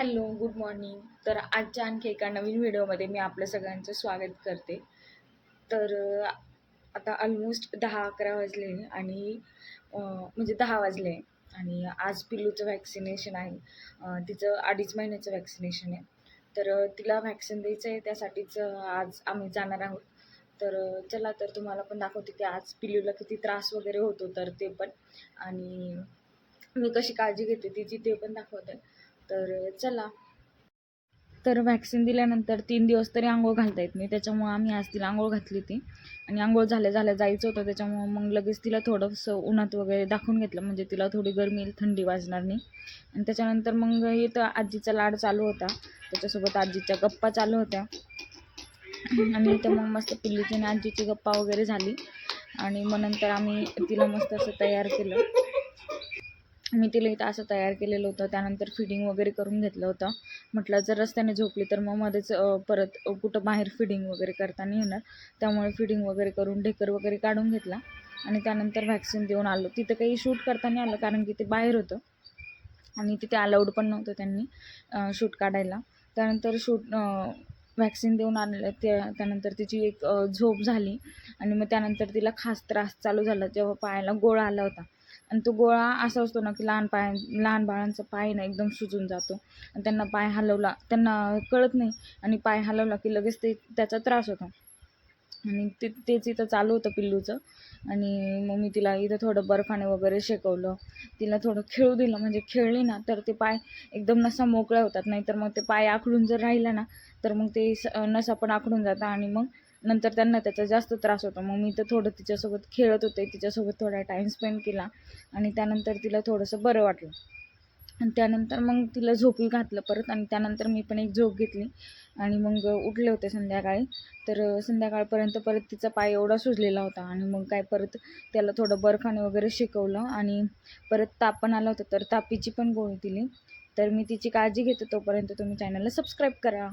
Hello, good morning. तर आजच्या आणखी एका नवीन व्हिडिओमध्ये मी आपलं सगळ्यांचं स्वागत करते. तर आता ऑलमोस्ट 10-11 वाजले आणि म्हणजे 10 वाजले आणि आज पिल्लूचं व्हॅक्सिनेशन आहे. तिचं 2.5 महिन्याचं व्हॅक्सिनेशन आहे. तर तिला व्हॅक्सिन द्यायचं आहे, त्यासाठीच आज आम्ही जाणार आहोत. तर चला तर तुम्हाला पण दाखवते की आज पिल्लूला किती त्रास वगैरे होतो तर ते पण, आणि मी कशी काळजी घेते तिची ते पण दाखवते. तर चला. तर व्हॅक्सिन दिल्यानंतर 3 दिवस तरी अंघोळ घालता येत नाही, त्याच्यामुळं आम्ही आज तिला अंघोळ घातली ती. आणि अंघोळ झाल्या जायचं होतं, त्याच्यामुळं मग लगेच तिला थोडंसं उन्हात वगैरे दाखवून घेतलं, म्हणजे तिला थोडी गरमी येईल, थंडी वाजणार नाही. आणि त्याच्यानंतर मग इथं आजीचा लाड चालू होता, त्याच्यासोबत आजीच्या गप्पा चालू होत्या. आणि इथं मग मस्त पिल्लूची आणि आजीची गप्पा वगैरे झाली. आणि मग नंतर आम्ही तिला मस्त असं तयार केलं. मी तिला इथं असं तयार केलेलं होतं. त्यानंतर फिडिंग वगैरे करून घेतलं होतं. म्हटलं जर रस्त्याने झोपली तर मग मध्येच परत कुठं बाहेर फिडिंग वगैरे करता नाही येणार, त्यामुळे फिडिंग वगैरे करून ढेकर वगैरे काढून घेतला. आणि त्यानंतर व्हॅक्सिन देऊन आलो. तिथं काही शूट करता नाही आलं, कारण की ते बाहेर होतं आणि तिथे अलाउड पण नव्हतं त्यांनी शूट काढायला. त्यानंतर व्हॅक्सिन देऊन आणलं. त्यानंतर तिची एक झोप झाली. आणि मग त्यानंतर तिला खास त्रास चालू झाला, जेव्हा पायाला गोळा आला होता. आणि तो गोळा असा असतो ना की लहान बाळांचा पाय ना एकदम सुजून जातो, आणि त्यांना पाय हलवला, त्यांना कळत नाही, आणि पाय हलवला की लगेच त्याचा त्रास होतो. आणि तेच इथं चालू होतं पिल्लूचं. आणि मग मी तिला इथं थोडं बर्फाने वगैरे शेकवलं, तिला थोडं खेळू दिलं, म्हणजे खेळली ना तर ते पाय एकदम नसा मोकळ्या होतात, नाहीतर मग ते पाय आखडून जर राहिला ना तर मग ते नसा पण आखडून जातात, आणि मग नंतर त्यांना त्याचा जास्त त्रास होतो. मग मी तर थोडं तिच्यासोबत खेळत होते, तिच्यासोबत थोडा टाईम स्पेंड केला, आणि त्यानंतर तिला थोडंसं बरं वाटलं. आणि त्यानंतर मग तिला झोपी घातलं परत, आणि त्यानंतर मी पण एक झोप घेतली. आणि मग उठले होते संध्याकाळी. तर संध्याकाळपर्यंत परत तिचा पाय एवढा सुजलेला होता, आणि मग काय परत त्याला थोडं बर्फाने वगैरे शेकवलं, आणि परत ताप पण आला होता, तर तापीची पण गोळी दिली. तर मी तिची काळजी घेते, तोपर्यंत तुम्ही चॅनलला सबस्क्राईब करा.